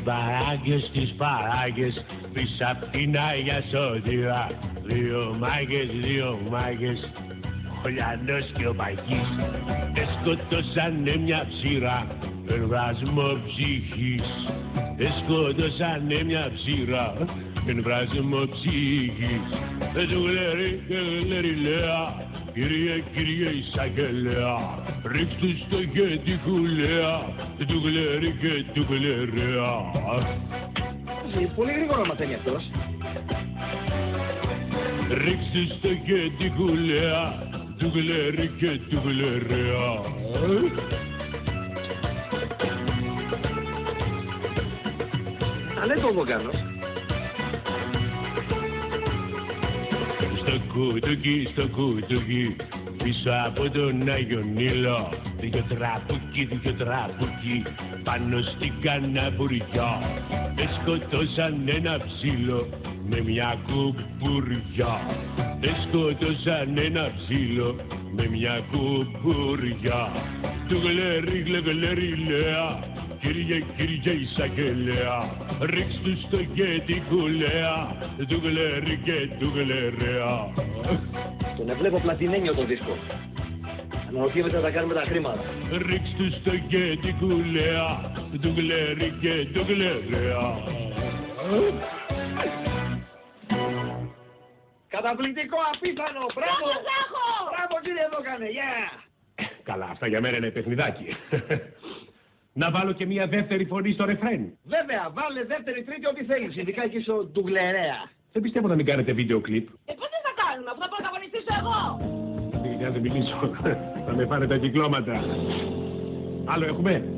μπαράγκες, τις παράγκες, πίσω απ' την Αγία Σωτήρα. Δύο μάγκες, ο Λιανός και ο Παγής σκοτώσανε μια ψήρα, εμβρασμό ψυχής. Σκοτώσανε μια ψήρα, εμβρασμό ψυχής. Του γλέρι λέα, κύριε εισαγγελέα, ρίξτε στο γέντι κουλέα, του γλέρι και του γλερέα. Πολύ γρήγορα μαθαίνει αυτός. Ρίξτε στο γέντι κουλέα, του γλέρι και του γλερέα. Ταλέντο ο Βογγάνος. Στο κουτουκί, πίσω από τον Άγιο Νείλο, δυο τραπούκι, πάνω στην καναπουριά. Σκοτώσαν ένα ψήλο με μια κουπουριά. Σκοτώσαν ένα ψήλο με μια κουπουριά. Του γλέρι λέα, κύριε εισαγγελέα, ρίξτε στο γέντι κουλέα, του γλέρι και του γλερέα. Τον βλέπω πλατινένιο το δίσκο. Αναρωτιέμαι τι θα κάνουμε τα χρήματα. Ρίξτε στο γέντι κουλέα, του γλέρι και του γλερέα. Καταπληκτικό, απίθανο, μπράβο! Μπράβο κύριε Βογγάνε, Καλά, αυτά για μένα είναι παιχνιδάκι. Να βάλω και μια δεύτερη φωνή στο ρεφρέν. Βέβαια, βάλε δεύτερη, τρίτη, ό,τι θέλεις, ειδικά εκεί στο ντουγλερέα. Δεν πιστεύω να μην κάνετε βίντεο κλιπ. Πώς δεν θα κάνουμε, αφού θα πρωταγωνιστήσω εγώ. Δεν μιλήσω, θα με πάρετε τα κυκλώματα. Άλλο έχουμε.